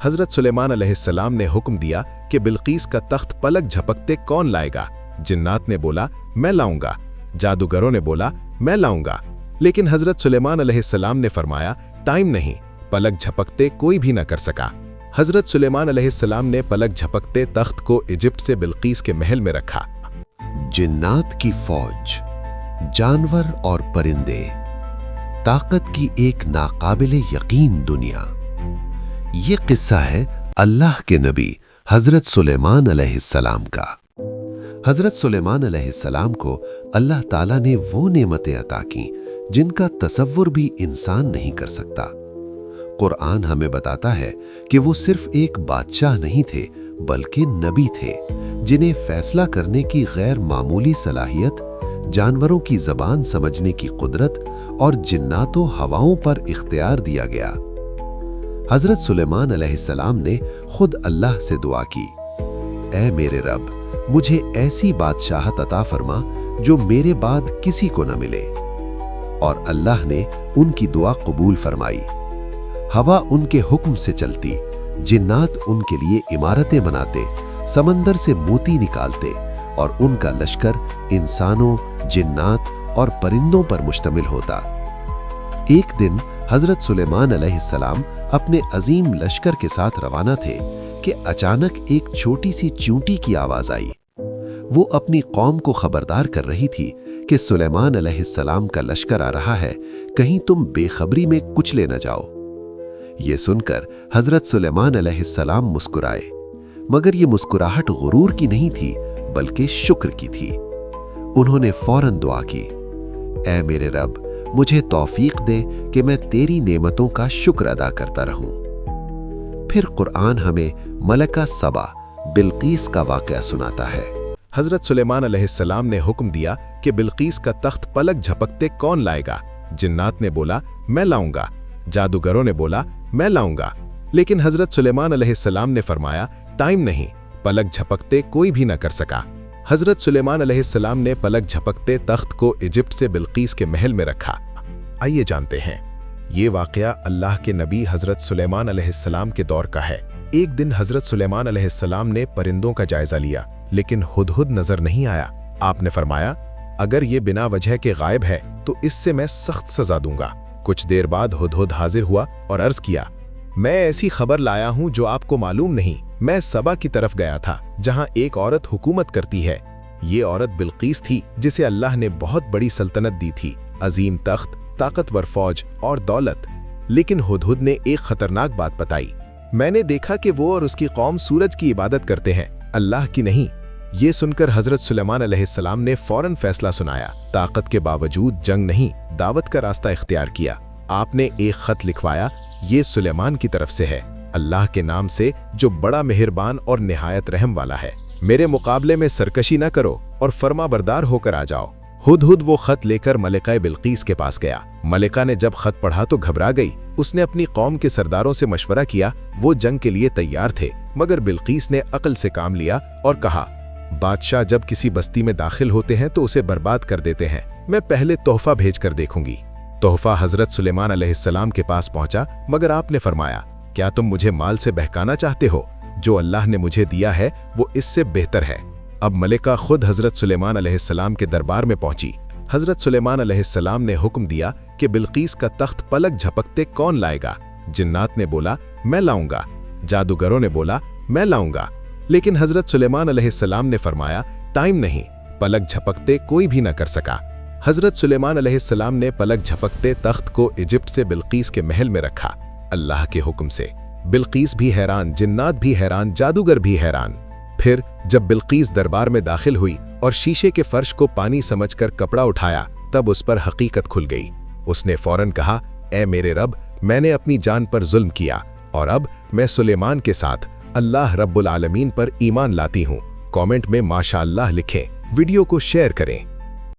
हज़रत सुलेमान अलैहिस्सलाम ने हुक्म दिया कि बिल्कीस का तख्त पलक झपकते कौन लाएगा। जिन्नात ने बोला मैं लाऊंगा, जादूगरों ने बोला मैं लाऊंगा, लेकिन हज़रत सुलेमान अलैहिस्सलाम ने फरमाया टाइम नहीं, पलक झपकते कोई भी न कर सका। हज़रत सुलेमान अलैहिस्सलाम ने पलक झपकते तख्त को इजिप्ट से बिल्कीस के महल में रखा। जिन्नात की फौज, जानवर और परिंदे, ताकत की एक नाकाबिले यकीन दुनिया। ये किस्सा है अल्लाह के नबी हज़रत सुलेमान अलैहिस्सलाम का। हज़रत सुलेमान अलैहिस्सलाम को अल्लाह ताला ने वो नेमतें अता की जिनका तसव्वुर भी इंसान नहीं कर सकता। कुरान हमें बताता है कि वो सिर्फ एक बादशाह नहीं थे बल्कि नबी थे, जिन्हें फैसला करने की गैर मामूली सलाहियत, जानवरों की ज़बान समझने की कुदरत और जिन्नातों हवाओं पर इख्तियार दिया गया। हज़रत सुलेमान अलैहिस्सलाम ने खुद अल्लाह से दुआ की, ऐ मेरे रब, मुझे ऐसी बादशाहत अता फरमा जो मेरे बाद किसी को न मिले। और अल्लाह ने उनकी दुआ कबूल फरमाई। हवा उनके हुक्म से चलती, जिन्नात उनके लिए इमारतें बनाते, समंदर से मोती निकालते और उनका लश्कर इंसानों, जिन्नात और परिंदों पर मुश्तमिल होता। एक दिन हज़रत सुलेमान अलैहिस्सलाम अपने अजीम लश्कर के साथ रवाना थे कि अचानक एक छोटी सी चींटी की आवाज आई। वो अपनी कौम को खबरदार कर रही थी कि सुलेमान अलैहिस्सलाम का लश्कर आ रहा है, कहीं तुम बेखबरी में कुचले न जाओ। ये सुनकर हज़रत सुलेमान अलैहिस्सलाम मुस्कुराए, मगर ये मुस्कुराहट गुरूर की नहीं थी बल्कि शुक्र की थी। उन्होंने फौरन दुआ की, ऐ मेरे रब, मुझे तौफीक दे कि मैं तेरी नेमतों का शुक्र अदा करता रहूं। फिर कुरान हमें मलका सबा बिल्कीस का वाक़या सुनाता है। हज़रत सुलेमान अलैहिस्सलाम ने हुक्म दिया कि बिल्कीस का तख्त पलक झपकते कौन लाएगा। जिन्नात ने बोला मैं लाऊंगा, जादूगरों ने बोला मैं लाऊंगा, लेकिन हज़रत सुलेमान अलैहिस्सलाम ने फरमाया टाइम नहीं, पलक झपकते कोई भी न कर सका। हज़रत सुलेमान अलैहिस्सलाम ने पलक झपकते तख्त को इजिप्ट से बिल्कीस के महल में रखा। आइए जानते हैं, ये वाक़या अल्लाह के नबी हज़रत सुलेमान अलैहिस्सलाम के दौर का है। एक दिन हज़रत सुलेमान अलैहिस्सलाम ने परिंदों का जायजा लिया, लेकिन हुदहुद नजर नहीं आया। आपने फरमाया अगर ये बिना वजह के गायब है तो इससे मैं सख्त सजा दूंगा। कुछ देर बाद हुदहुद हाजिर हुआ और अर्ज किया, मैं ऐसी खबर लाया हूं जो आपको मालूम नहीं। मैं सबा की तरफ गया था जहां एक औरत हुकूमत करती है। ये औरत बिल्कीस थी जिसे अल्लाह ने बहुत बड़ी सल्तनत दी थी, अजीम तख्त, ताकतवर फौज और दौलत। लेकिन हुदहुद ने एक खतरनाक बात बताई, मैंने देखा कि वो और उसकी कौम सूरज की इबादत करते हैं, अल्लाह की नहीं। ये सुनकर हज़रत सुलेमान अलैहिस्सलाम ने फौरन फैसला सुनाया, ताकत के बावजूद जंग नहीं, दावत का रास्ता इख्तियार किया। आपने एक खत लिखवाया, ये सुलेमान की तरफ से है, अल्लाह के नाम से जो बड़ा मेहरबान और निहायत रहम वाला है। मेरे मुकाबले में सरकशी न करो और फर्मा बरदार होकर आ जाओ। हुदहुद वो खत लेकर मलिका बिल्कीस के पास गया। मलिका ने जब खत पढ़ा तो घबरा गई। उसने अपनी कौम के सरदारों से मशवरा किया। वो जंग के लिए तैयार थे, मगर बिल्कीस ने अक्ल से काम लिया और कहा, बादशाह जब किसी बस्ती में दाखिल होते हैं तो उसे बर्बाद कर देते हैं। मैं पहले तोहफा भेज कर देखूंगी। तोहफा हज़रत सुलेमान अलैहिस्सलाम के पास पहुंचा, मगर आपने फरमाया, क्या तुम मुझे माल से बहकाना चाहते हो? जो अल्लाह ने मुझे दिया है वो इससे बेहतर है। अब मलिका खुद हज़रत सुलेमान अलैहिस्सलाम के दरबार में पहुंची। हज़रत सुलेमान अलैहिस्सलाम ने हुक्म दिया कि बिल्कीस का तख्त पलक झपकते कौन लाएगा। जिन्नात ने बोला मैं लाऊंगा, जादूगरों ने बोला मैं लाऊंगा, लेकिन हज़रत सुलेमान अलैहिस्सलाम ने फरमाया टाइम नहीं, पलक झपकते कोई भी न कर सका। हज़रत सुलेमान अलैहिस्सलाम ने पलक झपकते तख्त को इजिप्ट से बिल्कीस के महल में रखा, अल्लाह के हुक्म से। बिल्कीस भी हैरान, जिन्नात भी हैरान, जादूगर भी हैरान। फिर जब बिल्कीस दरबार में दाखिल हुई और शीशे के फर्श को पानी समझकर कपड़ा उठाया, तब उस पर हकीकत खुल गई। उसने फौरन कहा, ऐ मेरे रब, मैंने अपनी जान पर जुल्म किया और अब मैं सुलेमान के साथ अल्लाह रब्बुल आलमीन पर ईमान लाती हूँ। कमेंट में माशाअल्लाह लिखें, वीडियो को शेयर करें।